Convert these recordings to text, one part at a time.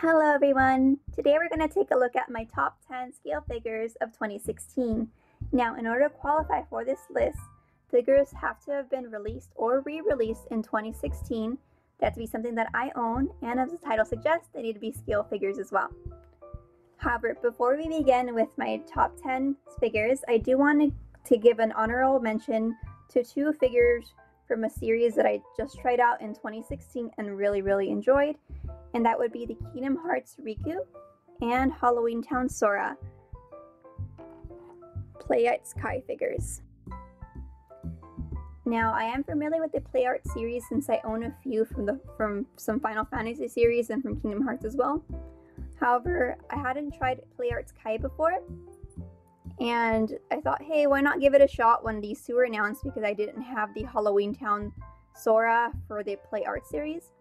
Hello everyone! Today we're going to take a look at my top 10 scale figures of 2016. Now, in order to qualify for this list, figures have to have been released or re-released in 2016. They have to be something that I own, and as the title suggests, they need to be scale figures as well. However, before we begin with my top 10 figures, I do want to give an honorable mention to two figures from a series that I just tried out in 2016 and really enjoyed, and that would be the Kingdom Hearts Riku and Halloween Town Sora PlayArt Kai figures. Now, I am familiar with the PlayArt series since I own a few from some Final Fantasy series and from Kingdom Hearts as well. However, I hadn't tried PlayArt Kai before, and I thought, hey, why not give it a shot when these two were announced, because I didn't have the Halloween Town Sora for the PlayArt series,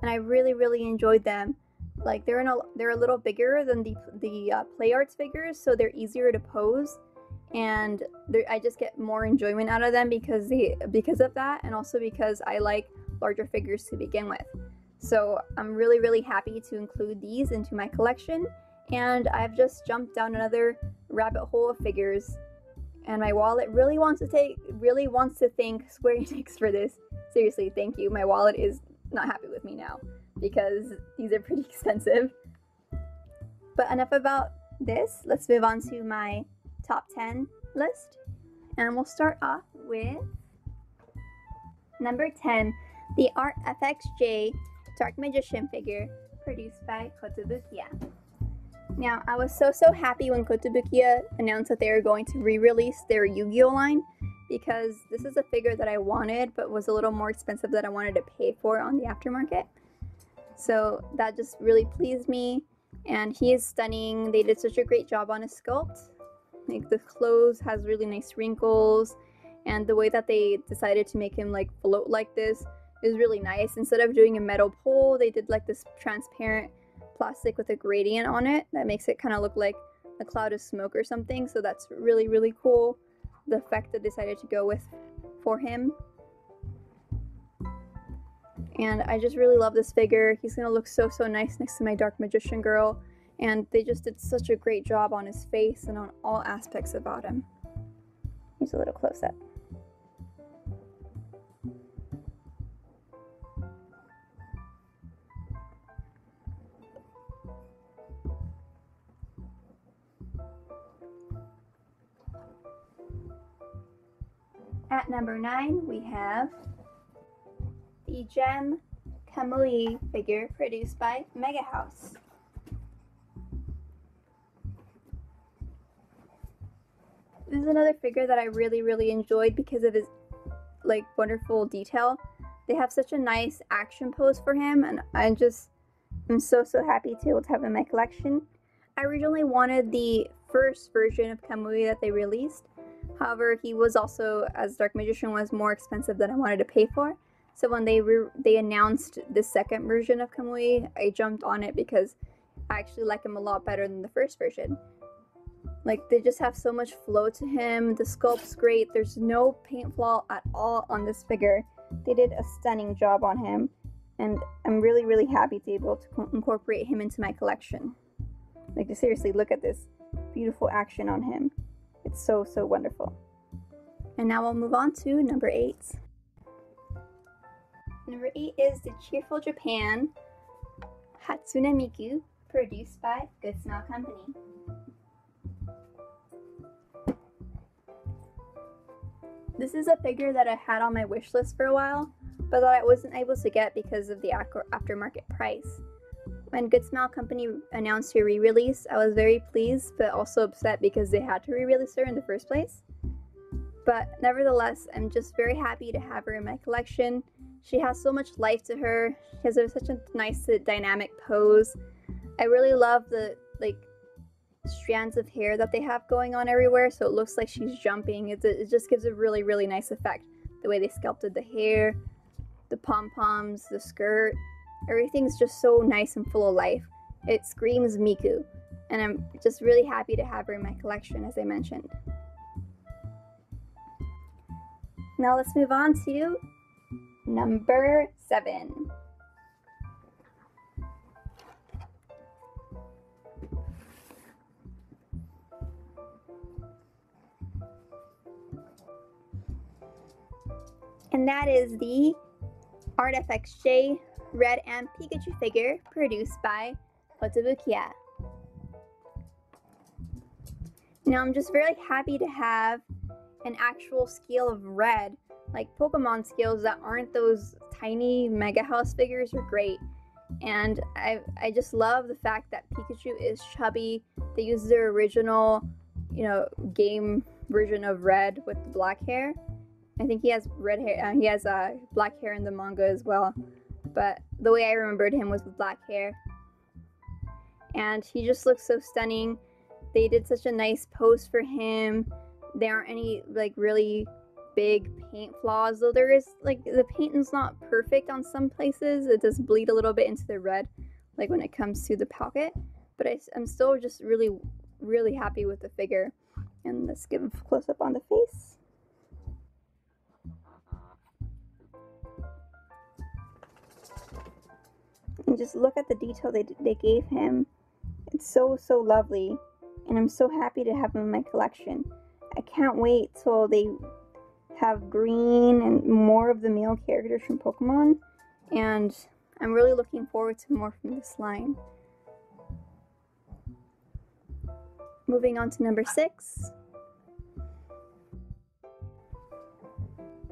and I really enjoyed them. Like, they're a little bigger than the PlayArt figures, so they're easier to pose, and I just get more enjoyment out of them because of that, and also because I like larger figures to begin with. So I'm really happy to include these into my collection, and I've just jumped down another rabbit hole of figures, and my wallet really wants to thank Square Enix for this. Seriously, thank you. My wallet is not happy with me now because these are pretty expensive. But enough about this. Let's move on to my top 10 list, and we'll start off with number 10, the ArtFXJ Dark Magician figure produced by Kotobukiya. Now, I was so happy when Kotobukiya announced that they were going to re-release their Yu-Gi-Oh line, because this is a figure that I wanted but was a little more expensive than I wanted to pay for on the aftermarket. So that just really pleased me, and he is stunning. They did such a great job on his sculpt. Like, the clothes has really nice wrinkles, and the way that they decided to make him like float like this is really nice. Instead of doing a metal pole, they did like this transparent plastic with a gradient on it that makes it kind of look like a cloud of smoke or something. So that's really cool, the effect they decided to go with for him. And I just really love this figure. He's gonna look so nice next to my Dark Magician girl, and they just did such a great job on his face and on all aspects about him. Here's a little close-up. At number 9, we have the Gem Kamui figure produced by Mega House. This is another figure that I really enjoyed because of his like wonderful detail. They have such a nice action pose for him, and I'm so happy to be able to have him in my collection. I originally wanted the first version of Kamui that they released. However, he was also, as Dark Magician, was more expensive than I wanted to pay for. So when they announced the second version of Kamui, I jumped on it because I actually like him a lot better than the first version. Like, they just have so much flow to him. The sculpt's great. There's no paint flaw at all on this figure. They did a stunning job on him, and I'm really happy to be able to incorporate him into my collection. Like, seriously, look at this beautiful action on him. It's so wonderful. And now we'll move on to number 8. Number 8 is the Cheerful Japan Hatsune Miku, produced by Good Smell Company. This is a figure that I had on my wish list for a while, but that I wasn't able to get because of the aftermarket price. When Good Smell Company announced her re-release, I was very pleased, but also upset because they had to re-release her in the first place. But nevertheless, I'm just very happy to have her in my collection. She has so much life to her. She has such a nice dynamic pose. I really love the strands of hair that they have going on everywhere, so it looks like she's jumping. It just gives a really nice effect. The way they sculpted the hair, the pom-poms, the skirt. Everything's just so nice and full of life. It screams Miku, and I'm just really happy to have her in my collection, as I mentioned. Now let's move on to number 7. And that is the ArtFXJ Red and Pikachu figure produced by Kotobukiya. Now I'm just very happy to have an actual scale of Red. Like Pokemon scales that aren't those tiny Mega House figures are great. And I just love the fact that Pikachu is chubby. They use their original, game version of Red with the black hair. I think he has red hair. He has black hair in the manga as well. But the way I remembered him was with black hair. And he just looks so stunning. They did such a nice pose for him. There aren't any really big paint flaws, though there is the paint is not perfect on some places. It does bleed a little bit into the red, like when it comes to the pocket. But I'm still just really happy with the figure. And let's give a close up on the face. And just look at the detail they gave him. It's so lovely, and I'm so happy to have him in my collection. I can't wait till they have green and more of the male characters from Pokemon, and I'm really looking forward to more from this line. Moving on to number 6.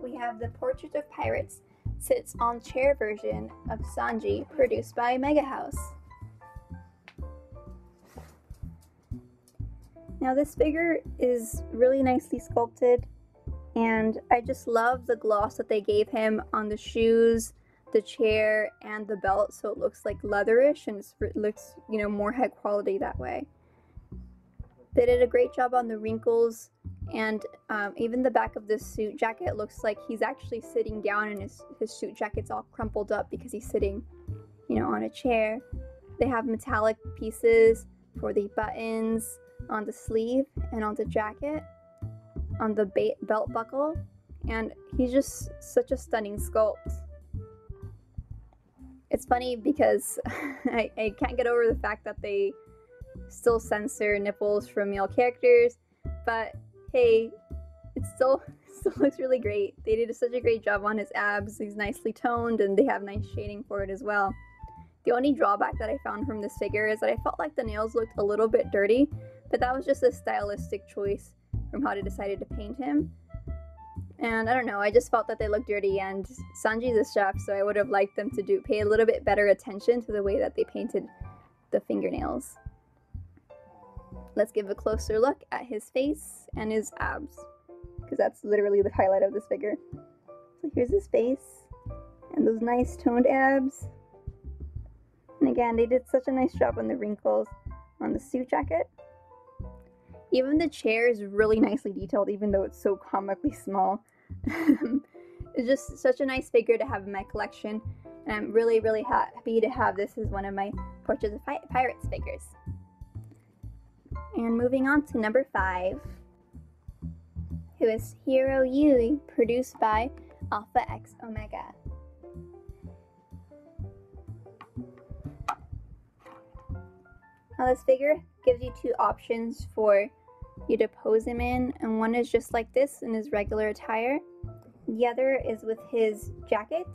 We have the Portrait of Pirates Sits on Chair version of Sanji, produced by Mega House. Now this figure is really nicely sculpted, and I just love the gloss that they gave him on the shoes, the chair, and the belt, so it looks like leatherish and it looks, more high quality that way. They did a great job on the wrinkles, and even the back of this suit jacket looks like he's actually sitting down, and his suit jacket's all crumpled up because he's sitting, on a chair. They have metallic pieces for the buttons on the sleeve and on the jacket, on the belt buckle, and he's just such a stunning sculpt. It's funny because I can't get over the fact that they still censor nipples from male characters, but hey, it still looks really great. They did such a great job on his abs. He's nicely toned, and they have nice shading for it as well. The only drawback that I found from this figure is that I felt like the nails looked a little bit dirty, but that was just a stylistic choice from how they decided to paint him. And I don't know, I just felt that they looked dirty, and Sanji's a chef, so I would have liked them to pay a little bit better attention to the way that they painted the fingernails. Let's give a closer look at his face and his abs, because that's literally the highlight of this figure. So here's his face, and those nice toned abs. And again, they did such a nice job on the wrinkles on the suit jacket. Even the chair is really nicely detailed, even though it's so comically small. It's just such a nice figure to have in my collection, and I'm really happy to have this as one of my Portraits of Pirates figures. And moving on to number 5, who is Hero Yiling, produced by Alpha X Omega. Now this figure gives you 2 options for you to pose him in, and one is just like this in his regular attire. The other is with his jacket,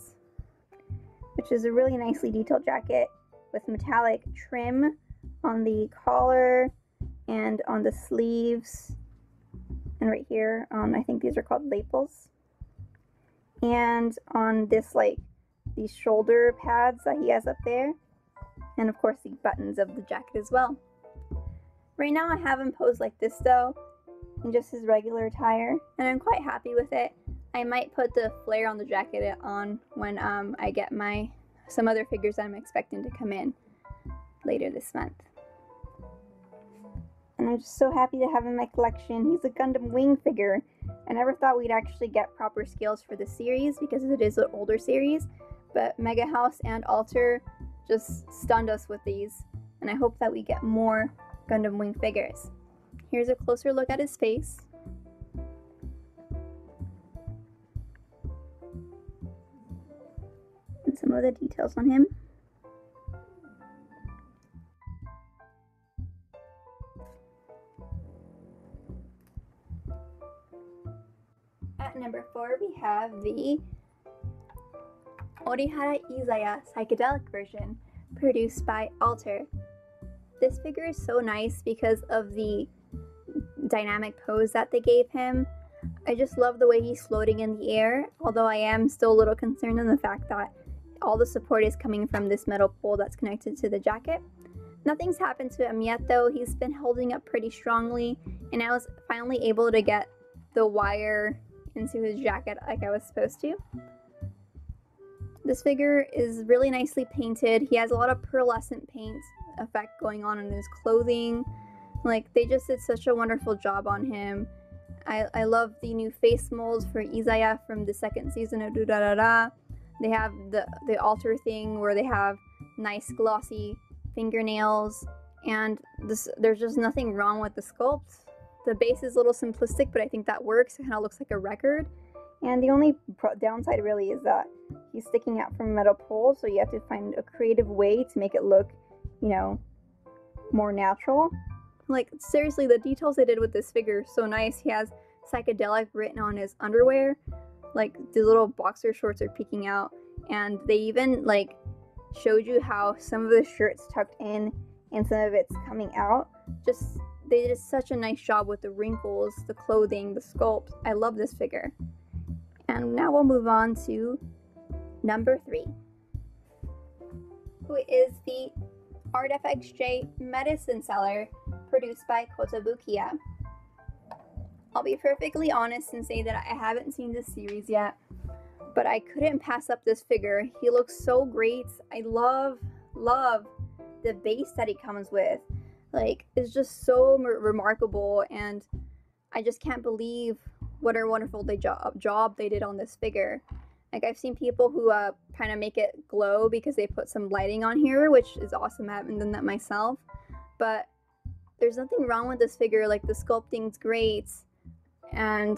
which is a really nicely detailed jacket with metallic trim on the collar and on the sleeves, and right here on, I think these are called lapels, and on this these shoulder pads that he has up there, and of course the buttons of the jacket as well. Right now I have him posed like this though, in just his regular attire, and I'm quite happy with it. I might put the flare on the jacket on when I get some other figures I'm expecting to come in later this month. And I'm just so happy to have him in my collection. He's a Gundam Wing figure. I never thought we'd actually get proper scales for this series because it is an older series, but Mega House and Alter just stunned us with these, and I hope that we get more Gundam Wing figures. Here's a closer look at his face. And some of the details on him. At number 4, we have the Orihara Izaya psychedelic version, produced by Alter. This figure is so nice because of the dynamic pose that they gave him. I just love the way he's floating in the air, although I am still a little concerned on the fact that all the support is coming from this metal pole that's connected to the jacket. Nothing's happened to him yet though. He's been holding up pretty strongly, and I was finally able to get the wire into his jacket like I was supposed to. This figure is really nicely painted. He has a lot of pearlescent paint effect going on in his clothing. Like, they just did such a wonderful job on him. I love the new face molds for Izaya from the second season of Durarara. They have the altar thing where they have nice glossy fingernails, and there's just nothing wrong with the sculpt. The base is a little simplistic, but I think that works. It kind of looks like a record. And the only downside really is that he's sticking out from a metal pole, so you have to find a creative way to make it look, you know, more natural. Like, seriously, the details they did with this figure are so nice. He has psychedelic written on his underwear. Like, the little boxer shorts are peeking out. And they even, like, showed you how some of the shirt's tucked in and some of it's coming out. They did such a nice job with the wrinkles, the clothing, the sculpt. I love this figure. And now we'll move on to number 3, who is the ArtFXJ Medicine Seller, produced by Kotobukiya. I'll be perfectly honest and say that I haven't seen this series yet, but I couldn't pass up this figure. He looks so great. I love the base that he comes with. Like, it's just so remarkable, and I just can't believe what a wonderful job they did on this figure. Like, I've seen people who kind of make it glow because they put some lighting on here, which is awesome. I haven't done that myself, but there's nothing wrong with this figure. Like, the sculpting's great, and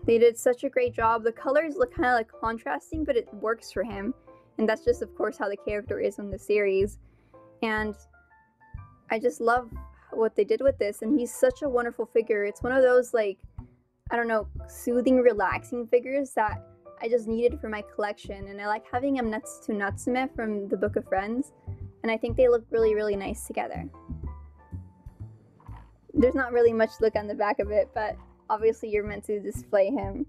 they did such a great job. The colors look kind of like contrasting, but it works for him, and that's just, of course, how the character is in the series. And I just love what they did with this, and he's such a wonderful figure. It's one of those, like, I don't know, soothing, relaxing figures that I just needed for my collection, and I like having him next to Natsume from the Book of Friends, and I think they look really, really nice together. There's not really much to look on the back of it, but obviously you're meant to display him,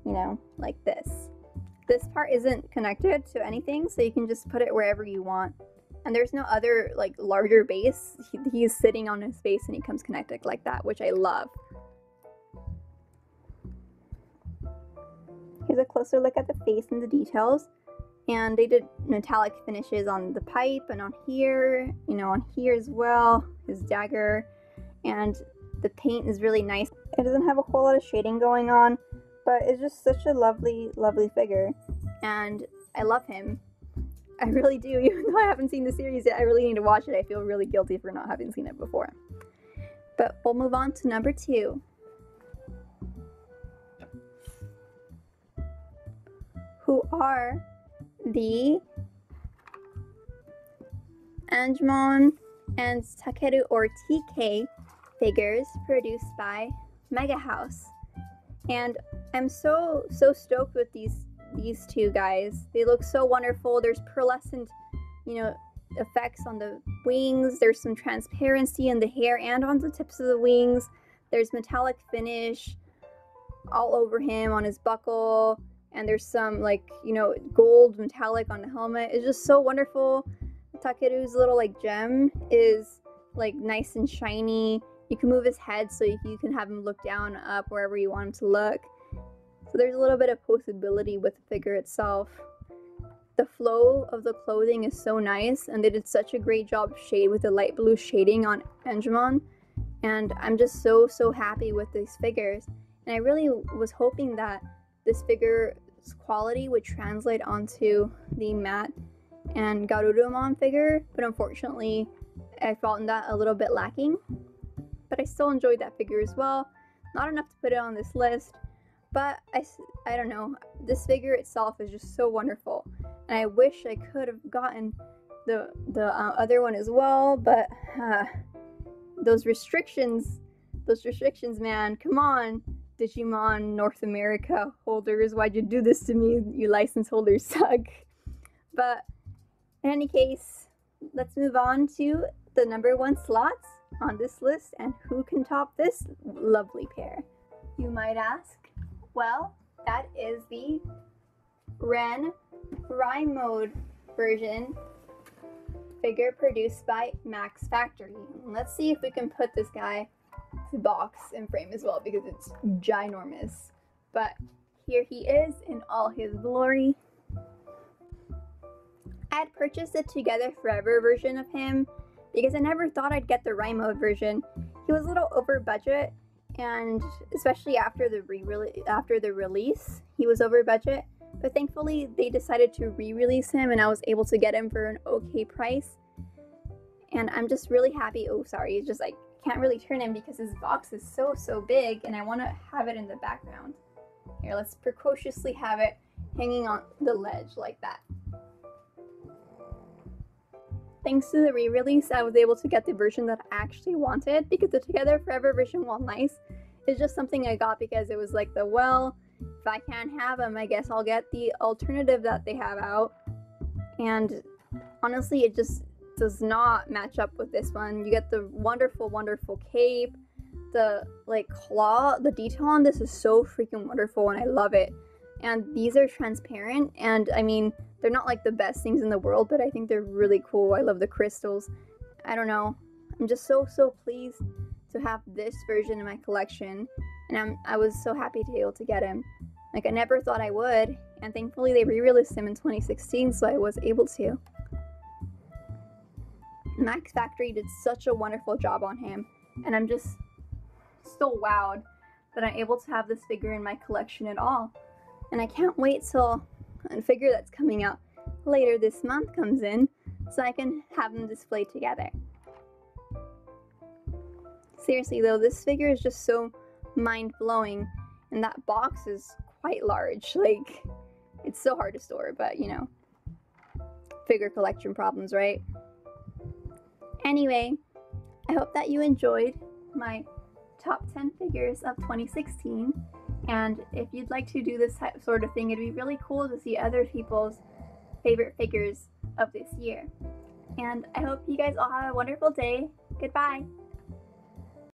you know, like this. This part isn't connected to anything, so you can just put it wherever you want. And there's no other, like, larger base. He's sitting on his base and he comes connected like that, which I love. Here's a closer look at the face and the details. And they did metallic finishes on the pipe and on here, you know, on here as well, his dagger. And the paint is really nice. It doesn't have a whole lot of shading going on, but it's just such a lovely, lovely figure. And I love him. I really do. Even though I haven't seen the series yet, I really need to watch it. I feel really guilty for not having seen it before. But we'll move on to number 2. Who are the Angemon and Takeru, or TK, figures produced by Mega House. And I'm so stoked with these two guys. They look so wonderful. There's pearlescent, you know, effects on the wings. There's some transparency in the hair and on the tips of the wings. There's metallic finish all over him on his buckle, and there's some, like, you know, gold metallic on the helmet. It's just so wonderful. Takeru's little, like, gem is, like, nice and shiny. You can move his head so you can have him look down, up, wherever you want him to look. So there's a little bit of posability with the figure itself. The flow of the clothing is so nice, and they did such a great job shade with the light blue shading on Angemon. And I'm just so happy with these figures. And I really was hoping that this figure's quality would translate onto the matte and Garurumon figure, but unfortunately I found that a little bit lacking. But I still enjoyed that figure as well. Not enough to put it on this list, but I don't know, this figure itself is just so wonderful, and I wish I could have gotten the other one as well, but those restrictions, man, come on, Digimon North America holders, why'd you do this to me? You license holders suck. But in any case, let's move on to the number 1 slots on this list, and who can top this lovely pair? You might ask. Well, that is the Wren Raimode version figure produced by Max Factory. Let's see if we can put this guy to box and frame as well, because it's ginormous. But here he is in all his glory. I had purchased the Together Forever version of him because I never thought I'd get the Raimode version. He was a little over budget, and especially after the release, he was over budget. But thankfully, they decided to re-release him, and I was able to get him for an okay price. And I'm just really happy. Oh, sorry, it's just like can't really turn him because his box is so big, and I want to have it in the background. Here, let's precociously have it hanging on the ledge like that. Thanks to the re-release, I was able to get the version that I actually wanted, because the Together Forever version, while nice, is just something I got because it was like the, well, if I can't have them, I guess I'll get the alternative that they have out. And honestly, it just does not match up with this one. You get the wonderful cape, the like claw, the detail on this is so freaking wonderful, and I love it. And these are transparent, and I mean, they're not like the best things in the world, but I think they're really cool. I love the crystals. I don't know. I'm just so pleased to have this version in my collection, and I was so happy to be able to get him. Like, I never thought I would, and thankfully they re-released him in 2016, so I was able to. Max Factory did such a wonderful job on him, and I'm just so wowed that I'm able to have this figure in my collection at all. And I can't wait till a figure that's coming out later this month comes in, so I can have them displayed together. Seriously though, this figure is just so mind-blowing, and that box is quite large. Like, it's so hard to store, but you know, figure collection problems, right? Anyway, I hope that you enjoyed my top 10 figures of 2016. And if you'd like to do this sort of thing, it'd be really cool to see other people's favorite figures of this year. And I hope you guys all have a wonderful day. Goodbye!